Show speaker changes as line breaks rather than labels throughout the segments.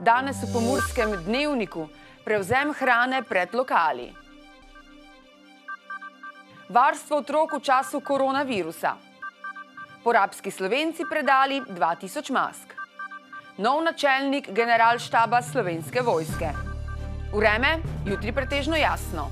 Danes v Pomurskem dnevniku prevzem hrane pred lokali. Varstvo otrok v času koronavirusa. Porabski Slovenci predali 2000 mask. Nov načelnik generalštaba Slovenske vojske. Vreme jutri pretežno jasno.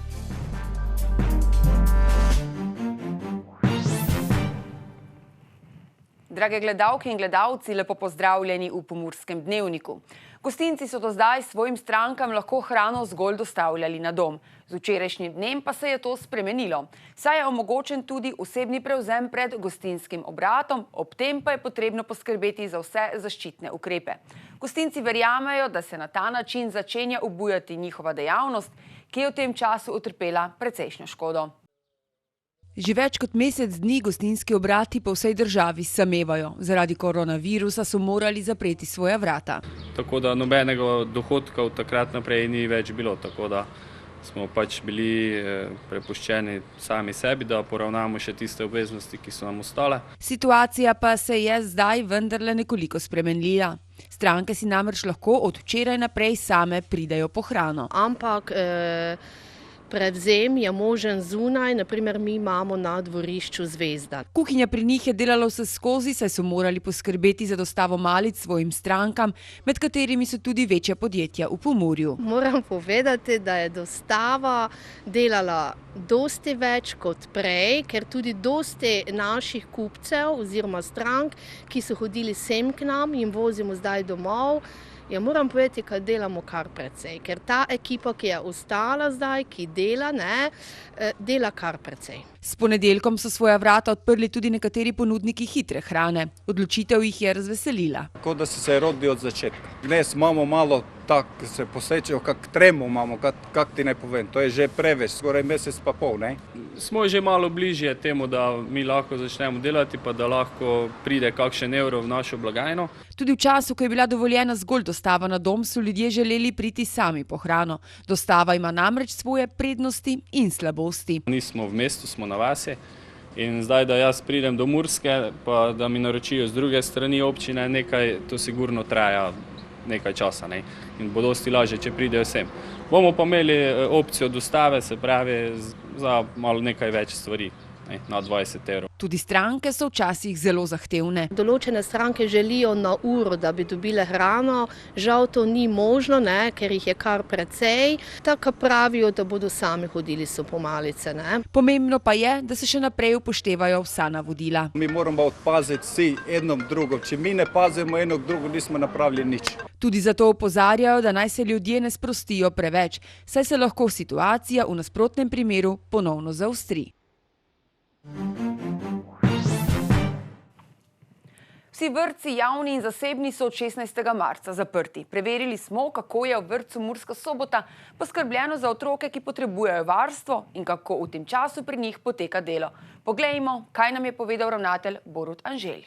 Drage gledalke in gledalci, lepo pozdravljeni v Pomurskem dnevniku. Gostinci so do zdaj svojim strankam lahko hrano zgolj dostavljali na dom. Z včerajšnjim dnem pa se je to spremenilo. Saj je omogočen tudi osebni prevzem pred gostinskim obratom, ob tem pa je potrebno poskrbeti za vse zaščitne ukrepe. Gostinci verjamejo, da se na ta način začenja obujati njihova dejavnost, ki je v tem času utrpela precejšnjo škodo. Že več kot mesec dni gostinski obrati po vsej državi samevajo. Zaradi koronavirusa so morali zapreti svoja vrata.
Tako da nobenega dohodka od takrat naprej ni več bilo, tako da smo pač bili prepuščeni sami sebi, da poravnamo še tiste obveznosti, ki so nam ostale. Situacija
pa se je zdaj vendarle nekoliko spremenila. Stranke si namreč lahko od včeraj naprej same pridejo po hrano.
Ampak prevzem je možen zunaj, naprimer mi imamo na dvorišču Zvezda.
Kuhinja pri njih je delala vse skozi, saj so morali poskrbeti za dostavo malic svojim strankam, med katerimi so tudi večja podjetja v Pomurju.
Moram povedati, da je dostava delala dosti več kot prej, ker tudi dosti naših kupcev oziroma strank, ki so hodili sem k nam in vozimo zdaj domov, moram povedati, da delamo kar precej, ker ta ekipa, ki je ostala zdaj, ki dela, dela kar precej.
S ponedeljkom so svoja vrata odprli tudi nekateri ponudniki hitre hrane. Odločitev jih je razveselila.
Tako da se rodi od začetka. Dnes imamo malo tako, se posečejo, kak tremo imamo, kak ti ne povem. To je že preveč, skoraj mesec pa pol, ne?
Smo že malo bližje temu, da mi lahko začnemo delati, pa da lahko pride kakšen evro v našo blagajno.
Tudi v času, ko je bila dovoljena zgolj dostava na dom, so ljudje želeli priti sami po hrano. Dostava ima namreč svoje prednosti in slabosti.
Nismo v mestu, smo na vasi in zdaj, da jaz pridem do Murske, pa da mi naročijo z druge strani občine nekaj, to sigurno traja nekaj časa, ne? In bo dosti lažje, če pridejo sem. Bomo pa imeli opcijo dostave, se pravi, za malo nekaj več stvari, na 20 evrov.
Tudi stranke so včasih zelo zahtevne.
Določene stranke želijo na uro, da bi dobile hrano. Žal to ni možno, ker jih je kar precej. Tako pravijo, da bodo sami hodili so po malice.
Pomembno pa je, da se še naprej upoštevajo vsa navodila.
Mi moramo odpaziti vsi enom drugom. Če mi ne pazimo eno drugo, nismo napravili nič.
Tudi zato opozarjajo, da naj se ljudje ne sprostijo preveč, saj se lahko situacija v nasprotnem primeru ponovno zaostri. Vsi vrtci, javni in zasebni, so od 16. marca zaprti. Preverili smo, kako je v vrtcu Murska Sobota poskrbljeno za otroke, ki potrebujejo varstvo in kako v tem času pri njih poteka delo. Poglejmo, kaj nam je povedal ravnatelj Borut Anželj.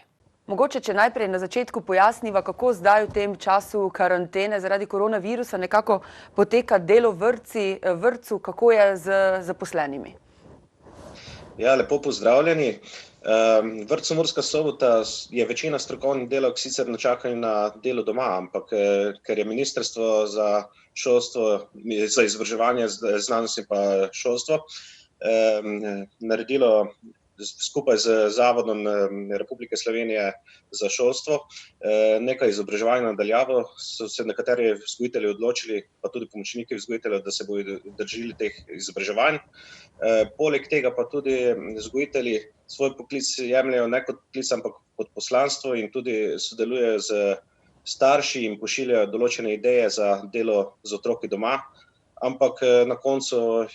Mogoče, če najprej na začetku pojasniva, kako zdaj v tem času karantene zaradi koronavirusa nekako poteka delo v vrtcu, kako je z zaposlenimi.
Ja, lepo pozdravljeni. V vrtcu Murska Sobota je večina strokovnih delavk sicer na čakanju na delo doma, ampak ker je Ministrstvo za šolstvo, za izobraževanje, znanost in pa šolstvo naredilo skupaj z Zavodom Republike Slovenije za šolstvo nekaj izobraževanja na daljavo, so se nekateri vzgojitelji odločili, pa tudi pomočniki vzgojiteljev, da se bodo držali teh izobraževanj. Poleg tega pa tudi vzgojitelji svoj poklic jemljajo ne kot poklic, ampak kot poslanstvo in tudi sodelujejo z starši in pošiljajo določene ideje za delo z otroki doma, ampak na koncu,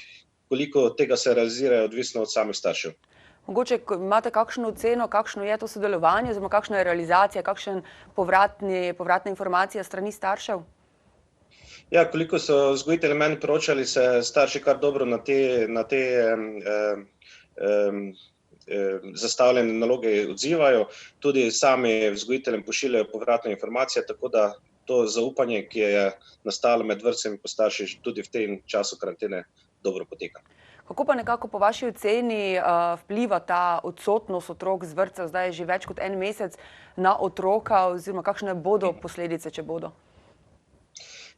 koliko tega se realizira, je odvisno od samih staršev.
Mogoče imate kakšno oceno, kakšno je to sodelovanje, oziroma kakšna je realizacija, kakšen povratna informacija strani staršev?
Ja, koliko so vzgojitelji meni poročali, se starši kar dobro na te zastavljene naloge odzivajo. Tudi sami vzgojiteljem pošiljajo povratne informacije, tako da to zaupanje, ki je nastalo med vrtcem in starši, tudi v tem času karantene dobro poteka.
Kako pa nekako po vaši oceni vpliva ta odsotnost otrok z vrtcev, zdaj je že več kot en mesec, na otroka, oziroma kakšne bodo posledice, če bodo?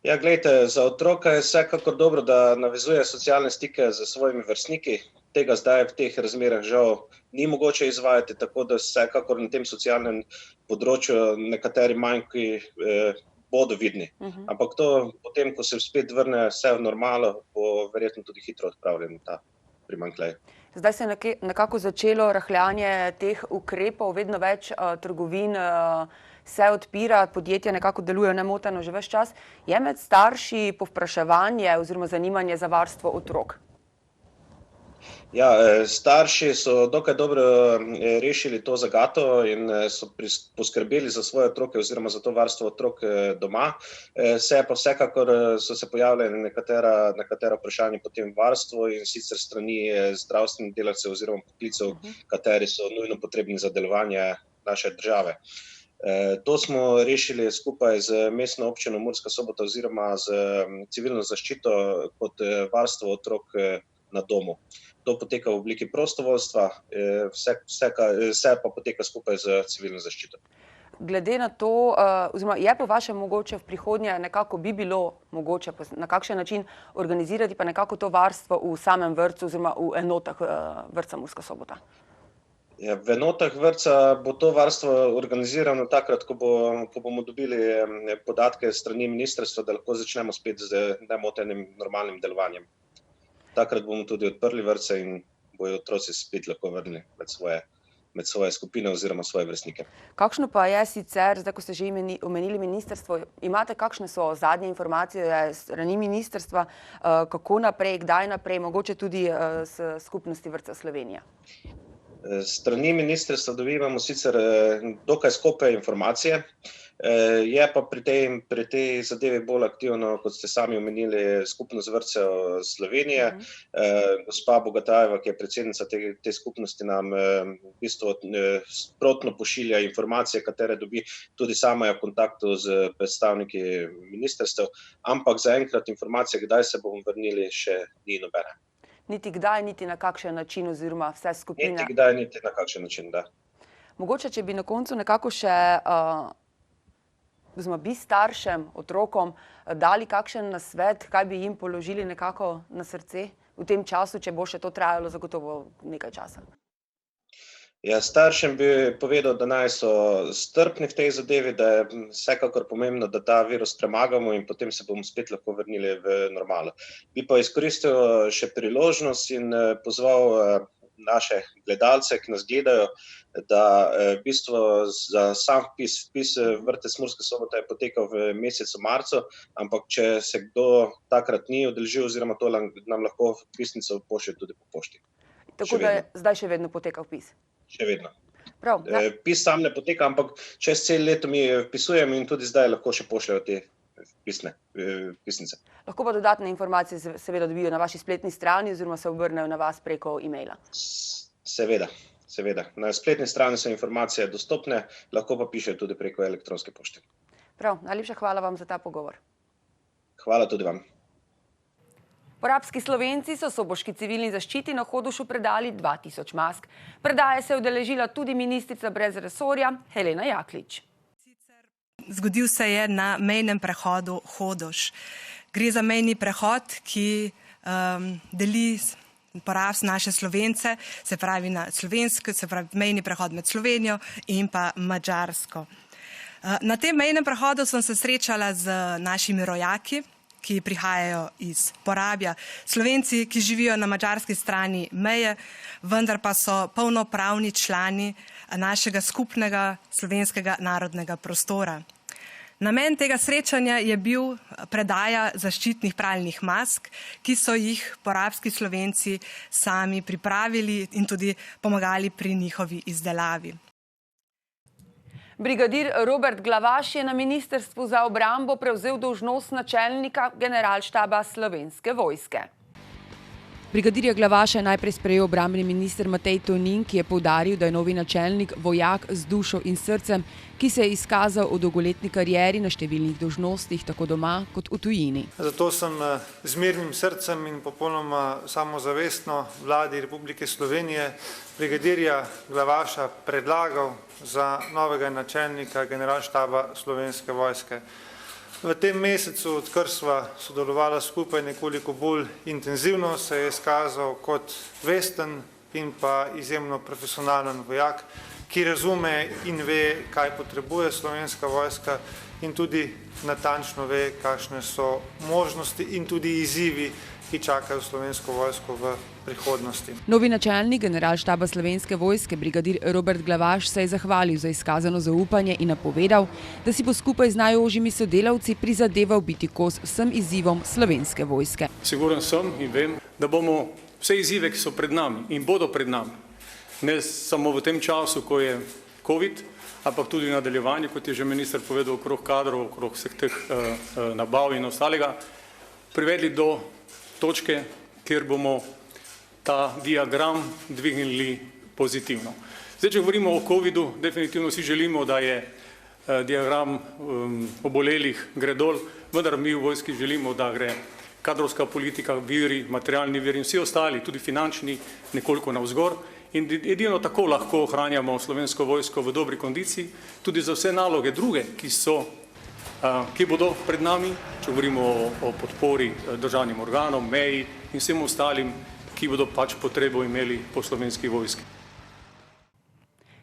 Ja, gledajte, za otroka je vsekakor dobro, da navezuje socialne stike z svojimi vrstniki. Tega zdaj v teh razmerah žal ni mogoče izvajati, tako da vsekakor na tem socialnem področju nekateri manjki bodo vidni. Ampak to potem, ko se spet vrne vse v normalo, bo verjetno tudi hitro odpravljen ta primanjkljaj.
Zdaj se je nekako začelo rahljanje teh ukrepov, vedno več trgovin se odpira, podjetja nekako delujejo nemoteno že ves čas. Je med starši povpraševanje oziroma zanimanje za varstvo otrok?
Ja, starši so dokaj dobro rešili to zagato in so poskrbeli za svoje otroke oziroma za to varstvo otrok doma. Pa vsekakor so se pojavljali nekatera vprašanja po tem varstvu in sicer strani zdravstvenih delavcev oziroma poklicev, kateri so nujno potrebni za delovanje naše države. To smo rešili skupaj z mestno občino Murska Sobota oziroma z civilno zaščito kot varstvo otrok na domu. To poteka v obliki prostovoljstva, vse pa poteka skupaj z civilno zaščito.
Glede na to, oziroma je po vašem mogoče v prihodnje nekako bi bilo mogoče na kakšen način organizirati pa nekako to varstvo v samem vrtcu oziroma v enotah vrtca Murska Sobota?
Ja, v enotah vrtca bo to varstvo organizirano takrat, ko bomo dobili podatke strani ministrstva, da lahko začnemo spet z nemotenim normalnim delovanjem. Takrat bomo tudi odprli vrtce in bojo otroci spet lahko vrnili med svoje skupine oziroma svoje vrstnike.
Kakšno pa je sicer, zdaj ko ste že omenili ministrstvo, imate kakšne so zadnje informacije strani ministrstva, kako naprej, kdaj naprej, mogoče tudi s skupnosti vrtcev Slovenije?
Strani ministrstva dobivamo sicer dokaj skope informacije, je pa pri tej zadevi bolj aktivno, kot ste sami omenili, skupnost vrtcev Slovenije. Gospa Bogatajeva, ki je predsednica te skupnosti, nam v bistvu sprotno pošilja informacije, katere dobi, tudi sama je v kontaktu z predstavniki ministrstev, ampak zaenkrat informacije, kdaj se bomo vrnili, še ni nobene.
Niti kdaj, niti na kakšen način oziroma vse skupine?
Niti kdaj, niti na kakšen način, da.
Mogoče, če bi na koncu nekako še bi staršem, otrokom dali kakšen nasvet, kaj bi jim položili nekako na srce v tem času, če bo še to trajalo zagotovo nekaj časa?
Ja, staršem bi povedal, da naj so strpni v tej zadevi, da je vsekakor pomembno, da ta virus premagamo in potem se bomo spet lahko vrnili v normalo. Bi pa izkoristil še priložnost in pozval naše gledalce, ki nas gledajo, da v bistvu za sam vpis vrtec Murska Sobota je potekal v mesecu marcu, ampak če se kdo takrat ni udeležil oziroma to nam lahko vpisnico pošlje tudi po pošti.
Tako da zdaj še vedno poteka vpis?
Še vedno.
Prav.
Vpis sam ne poteka, ampak čez cel leto mi vpisujemo in tudi zdaj lahko še pošljajo te vpisnice.
Lahko pa dodatne informacije seveda dobijo na vaši spletni strani oziroma se obrnejo na vas preko e-maila?
Seveda. Na spletni strani so informacije dostopne, lahko pa pišejo tudi preko elektronske pošte.
Prav, najlepša hvala vam za ta pogovor.
Hvala tudi vam.
Porabski Slovenci so soboški civilni zaščiti na Hodošu predali 2000 mask. Predaje se je udeležila tudi ministrica brez resorja Helena Jaklič.
Zgodil se je na mejnem prehodu Hodoš. Gre za mejni prehod, ki deli Porabs naše Slovence, se pravi na slovensko, se pravi mejni prehod med Slovenijo in pa Madžarsko. Na tem mejnem prehodu sem se srečala z našimi rojaki, ki prihajajo iz Porabja. Slovenci, ki živijo na madžarski strani meje, vendar pa so polnopravni člani našega skupnega slovenskega narodnega prostora. Namen tega srečanja je bil predaja zaščitnih pralnih mask, ki so jih porabski Slovenci sami pripravili in tudi pomagali pri njihovi izdelavi.
Brigadir Robert Glavaš je na Ministrstvu za obrambo prevzel dolžnost načelnika Generalštaba Slovenske vojske. Brigadirja Glavaša je najprej sprejel obrambni minister Matej Tonin, ki je poudaril, da je novi načelnik vojak z dušo in srcem, ki se je izkazal v dolgoletni karieri na številnih dolžnostih, tako doma kot v tujini.
Zato sem z mirnim srcem in popolnoma samozavestno vladi Republike Slovenije brigadirja Glavaša predlagal za novega načelnika Generalštaba Slovenske vojske. V tem mesecu, odkar sva sodelovala skupaj nekoliko bolj intenzivno, se je izkazal kot vesten in pa izjemno profesionalen vojak, ki razume in ve, kaj potrebuje Slovenska vojska in tudi natančno ve, kakšne so možnosti in tudi izzivi, ki čakajo Slovensko vojsko v prihodnosti.
Novi načelnik generalštaba Slovenske vojske, brigadir Robert Glavaš, se je zahvalil za izkazano zaupanje in napovedal, da si bo skupaj z najožjimi sodelavci prizadeval biti kos vsem izzivom Slovenske vojske.
Siguren sem in vem, da bomo vse izzive, ki so pred nami in bodo pred nami, ne samo v tem času, ko je COVID, ampak tudi v nadaljevanju, kot je že minister povedal, okrog kadrov, okrog vseh teh nabav in ostalega, privedli do točke, kjer bomo ta diagram dvignili pozitivno. Zdaj, če govorimo o COVID-u, definitivno si želimo, da je diagram obolelih gre dol, vendar mi v vojski želimo, da gre kadrovska politika, viri, materialni viri in vsi ostali, tudi finančni, nekoliko navzgor. In edino tako lahko ohranjamo Slovensko vojsko v dobri kondiciji, tudi za vse naloge druge, ki bodo pred nami, če govorimo o podpori državnim organom, meji in vsem ostalim, ki bodo pač potrebo imeli po Slovenski vojski.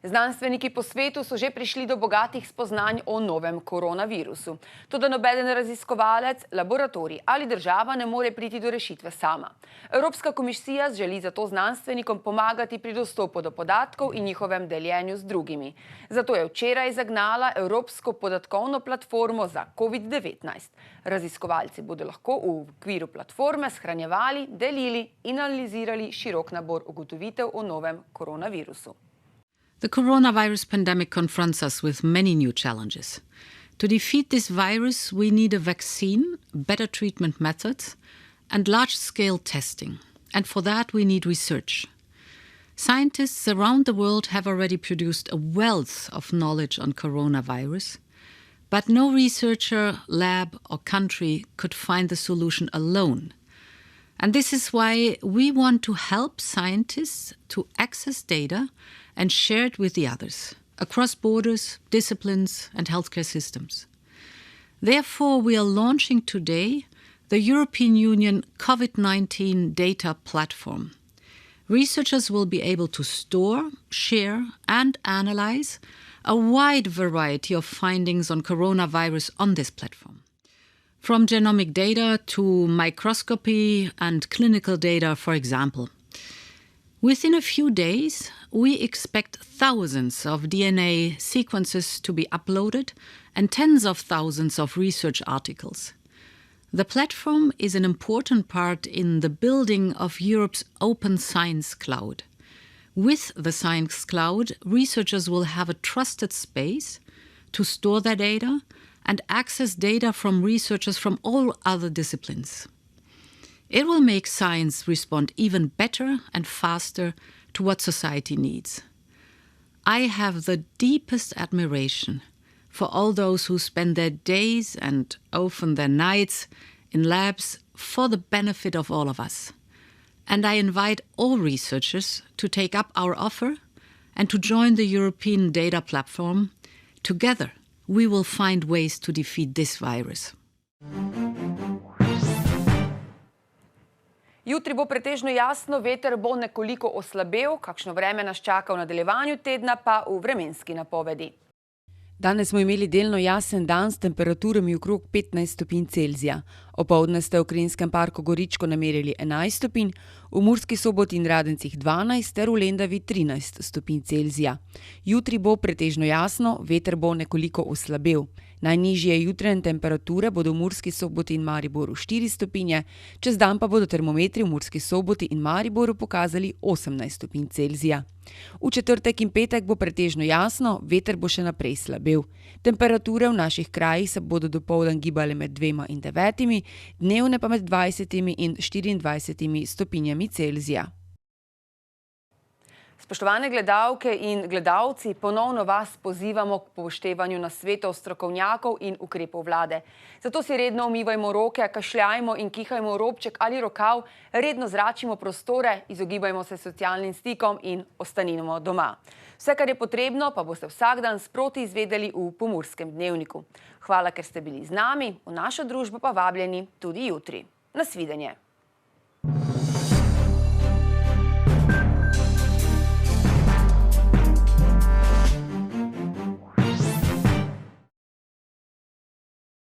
Znanstveniki po svetu so že prišli do bogatih spoznanj o novem koronavirusu. Toda nobeden raziskovalec, laboratorij ali država ne more priti do rešitve sama. Evropska komisija želi zato znanstvenikom pomagati pri dostopu do podatkov in njihovem deljenju z drugimi. Zato je včeraj zagnala Evropsko podatkovno platformo za COVID-19. Raziskovalci bodo lahko v okviru platforme shranjevali, delili in analizirali širok nabor ugotovitev o novem koronavirusu.
The coronavirus pandemic confronts us with many new challenges. To defeat this virus, we need a vaccine, better treatment methods, and large-scale testing. And for that, we need research. Scientists around the world have already produced a wealth of knowledge on coronavirus, but no researcher, lab, or country could find the solution alone. And this is why we want to help scientists to access data and share it with the others, across borders, disciplines, and healthcare systems. Therefore, we are launching today the European Union COVID-19 Data Platform. Researchers will be able to store, share, and analyze a wide variety of findings on coronavirus on this platform. From genomic data to microscopy and clinical data, for example. Within a few days, we expect thousands of DNA sequences to be uploaded and tens of thousands of research articles. The platform is an important part in the building of Europe's open science cloud. With the Science Cloud, researchers will have a trusted space to store their data and access data from researchers from all other disciplines. It will make science respond even better and faster to what society needs. I have the deepest admiration for all those who spend their days and often their nights in labs for the benefit of all of us. And I invite all researchers to take up our offer and to join the European Data Platform. Together, we will find ways to defeat this virus.
Jutri bo pretežno jasno, veter bo nekoliko oslabel, kakšno vreme nas čaka v nadaljevanju tedna pa v vremenski napovedi. Danes smo imeli delno jasen dan s temperaturami okrog 15 stopinj Celzija. Opoldne ste v Krenskem parku Goričko namerili 11 stopinj, v Murski Soboti in Radencih 12 ter v Lendavi 13 stopinj Celzija. Jutri bo pretežno jasno, veter bo nekoliko oslabel. Najnižje jutranje temperature bodo v Murski Soboti in Mariboru 4 stopinje, čez dan pa bodo termometri v Murski Soboti in Mariboru pokazali 18 stopinj Celzija. V četrtek in petek bo pretežno jasno, veter bo še naprej slabel. Temperature v naših krajih se bodo dopoldan gibale med 2 in 9, dnevne pa med 20 in 24 stopinjami Celzija. Spoštovane gledalke in gledalci, ponovno vas pozivamo k upoštevanju nasvetov strokovnjakov in ukrepov vlade. Zato si redno umivajmo roke, kašljajmo in kihajmo v robček ali rokav, redno zračimo prostore, izogibajmo se socialnim stikom in ostanimo doma. Vse, kar je potrebno, pa boste vsak dan sproti izvedeli v Pomurskem dnevniku. Hvala, ker ste bili z nami, v našo družbo pa vabljeni tudi jutri. Nasvidenje.